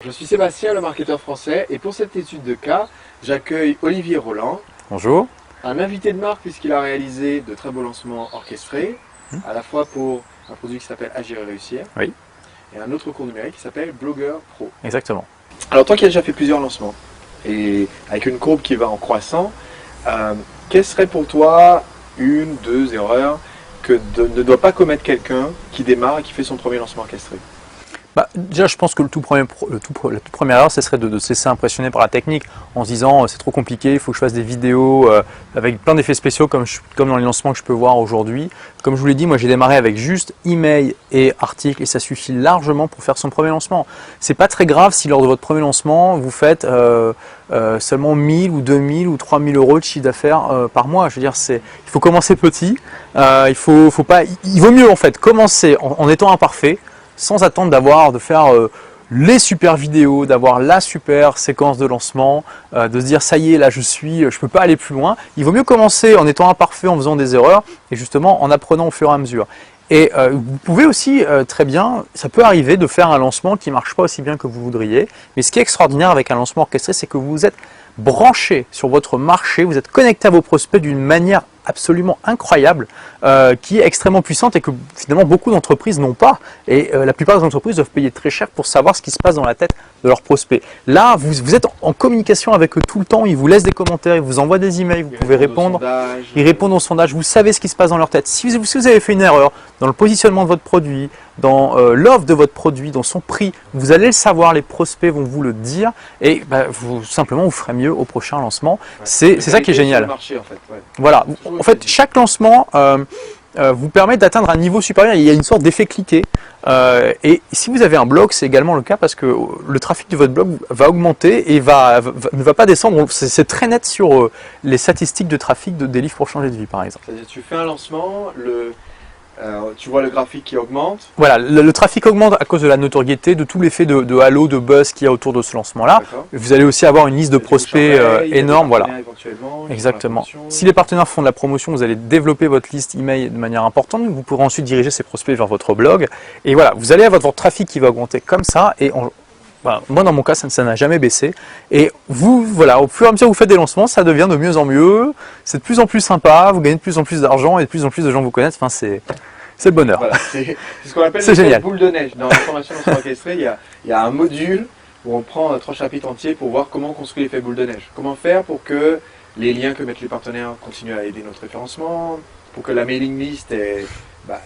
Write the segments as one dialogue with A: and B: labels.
A: Je suis Sébastien, le marketeur français, et pour cette étude de cas, j'accueille Olivier Roland,
B: Bonjour.
A: un invité de marque puisqu'il a réalisé de très beaux lancements orchestrés, à la fois pour un produit qui s'appelle Agir et Réussir,
B: Oui.
A: et un autre cours numérique qui s'appelle Blogueur Pro.
B: Exactement.
A: Alors toi qui as déjà fait plusieurs lancements, et avec une courbe qui va en croissant, quelle serait pour toi une, deux erreurs que ne doit pas commettre quelqu'un qui démarre et qui fait son premier lancement orchestré?
B: Déjà, je pense que la toute première erreur, ce serait de se laisser impressionner par la technique en se disant c'est trop compliqué, il faut que je fasse des vidéos avec plein d'effets spéciaux comme dans les lancements que je peux voir aujourd'hui. Comme je vous l'ai dit, moi j'ai démarré avec juste email et article et ça suffit largement pour faire son premier lancement. C'est pas très grave si lors de votre premier lancement, vous faites seulement 1000 ou 2000 ou 3000 euros de chiffre d'affaires par mois. Je veux dire, il faut commencer petit, il vaut mieux en fait commencer en étant imparfait, sans attendre de faire les super vidéos, d'avoir la super séquence de lancement, de se dire ça y est, là je peux pas aller plus loin. Il vaut mieux commencer en étant imparfait, en faisant des erreurs et justement en apprenant au fur et à mesure. Et vous pouvez aussi très bien, ça peut arriver de faire un lancement qui marche pas aussi bien que vous voudriez, mais ce qui est extraordinaire avec un lancement orchestré, c'est que vous êtes branché sur votre marché, vous êtes connecté à vos prospects d'une manière absolument incroyable, qui est extrêmement puissante et que finalement beaucoup d'entreprises n'ont pas. Et la plupart des entreprises doivent payer très cher pour savoir ce qui se passe dans la tête de leurs prospects. Là, vous êtes en communication avec eux tout le temps, ils vous laissent des commentaires, ils vous envoient des emails, vous pouvez répondre, ils répondent au sondage, vous savez ce qui se passe dans leur tête. Si vous avez fait une erreur dans le positionnement de votre produit, dans l'offre de votre produit, dans son prix, vous allez le savoir, les prospects vont vous le dire et simplement vous ferez mieux au prochain lancement. Ouais. C'est ça qui est génial.
A: Marché, en fait. Ouais.
B: Voilà, en fait chaque lancement vous permet d'atteindre un niveau supérieur, il y a une sorte d'effet cliqué et si vous avez un blog, c'est également le cas parce que le trafic de votre blog va augmenter et ne va pas descendre, c'est très net sur les statistiques de trafic des livres pour changer de vie par exemple.
A: C'est-à-dire tu fais un lancement, tu vois le graphique qui augmente.
B: Voilà, le trafic augmente à cause de la notoriété, de tout l'effet de halo, de buzz qu'il y a autour de ce lancement-là. Vous allez aussi avoir une liste de prospects énorme. Voilà. Exactement. Si les partenaires font de la promotion, vous allez développer votre liste email de manière importante. Vous pourrez ensuite diriger ces prospects vers votre blog. Et voilà, vous allez avoir votre trafic qui va augmenter comme ça. Et voilà, moi, dans mon cas, ça n'a jamais baissé. Et voilà, au fur et à mesure que vous faites des lancements, ça devient de mieux en mieux. C'est de plus en plus sympa. Vous gagnez de plus en plus d'argent et de plus en plus de gens vous connaissent. Enfin, c'est le bonheur.
A: Voilà, c'est ce qu'on appelle le boule de neige. Dans la formation lancement orchestré, il y a un module où on prend 3 chapitres entiers pour voir comment construire l'effet boule de neige. Comment faire pour que les liens que mettent les partenaires continuent à aider notre référencement, pour que la mailing list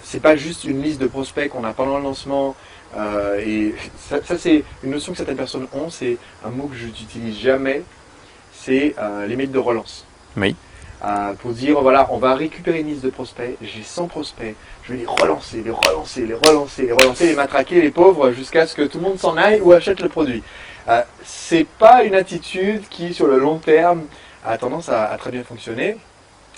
A: c'est pas juste une liste de prospects qu'on a pendant le lancement. Et ça c'est une notion que certaines personnes ont, c'est un mot que je n'utilise jamais, c'est les mails de relance.
B: Oui.
A: Pour dire voilà, on va récupérer une liste de prospects, j'ai 100 prospects, je vais les relancer, les matraquer, les pauvres, jusqu'à ce que tout le monde s'en aille ou achète le produit. C'est pas une attitude qui, sur le long terme, a tendance à très bien fonctionner.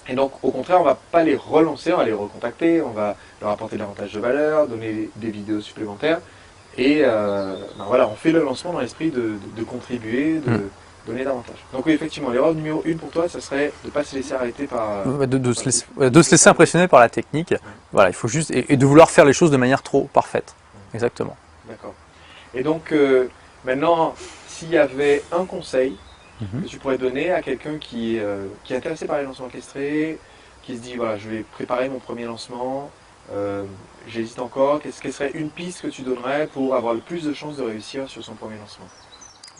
A: Et donc, au contraire, on va pas les relancer, on va les recontacter, on va leur apporter davantage de valeur, donner des vidéos supplémentaires. Et voilà, on fait le lancement dans l'esprit de contribuer, de donner davantage. Donc oui, effectivement, l'erreur numéro 1 pour toi, ça serait de ne pas se laisser arrêter par...
B: de se laisser impressionner par la technique. Voilà, il faut juste... Et de vouloir faire les choses de manière trop parfaite. Exactement.
A: D'accord. Et donc, maintenant, s'il y avait un conseil que tu pourrais donner à quelqu'un qui est intéressé par les lancements orchestrés, qui se dit, voilà, je vais préparer mon premier lancement, j'hésite encore, quelle serait une piste que tu donnerais pour avoir le plus de chances de réussir sur son premier lancement?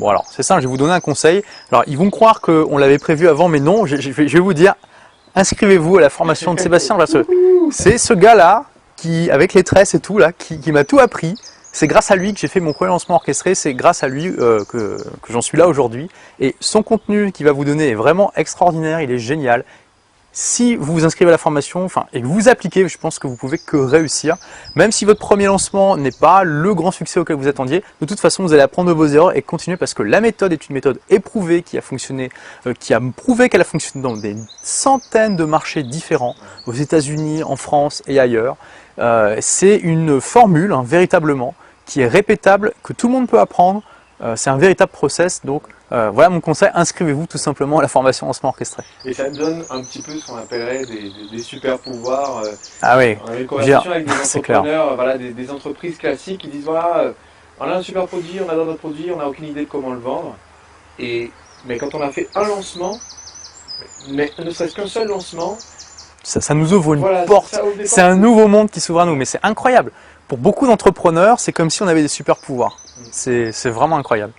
B: Bon alors, c'est simple, je vais vous donner un conseil. Alors, ils vont croire qu'on l'avait prévu avant, mais non, je vais vous dire, inscrivez-vous à la formation de Sébastien, parce que c'est ce gars-là, avec les tresses et tout, là, qui m'a tout appris. C'est grâce à lui que j'ai fait mon premier lancement orchestré, c'est grâce à lui que j'en suis là aujourd'hui. Et son contenu qu'il va vous donner est vraiment extraordinaire, il est génial. Si vous vous inscrivez à la formation et que vous appliquez, je pense que vous pouvez que réussir. Même si votre premier lancement n'est pas le grand succès auquel vous attendiez, de toute façon, vous allez apprendre de vos erreurs et continuer parce que la méthode est une méthode éprouvée qui a fonctionné, qui a prouvé qu'elle a fonctionné dans des centaines de marchés différents, aux États-Unis, en France et ailleurs. C'est une formule, véritablement, qui est répétable, que tout le monde peut apprendre. C'est un véritable process, donc voilà mon conseil, inscrivez-vous tout simplement à la formation lancement orchestré.
A: Et ça me donne un petit peu ce qu'on appellerait des super pouvoirs.
B: Ah oui,
A: on a eu une conversation avec des entrepreneurs, voilà, des entreprises classiques qui disent voilà, On a un super produit, on adore notre produit, on n'a aucune idée de comment le vendre. Mais quand on a fait un lancement, mais ne serait-ce qu'un seul lancement,
B: ça nous ouvre une
A: voilà,
B: porte.
A: ça ouvre des
B: C'est
A: portes.
B: un nouveau monde qui s'ouvre à nous. Mais c'est incroyable. Pour beaucoup d'entrepreneurs, c'est comme si on avait des super pouvoirs. C'est vraiment incroyable.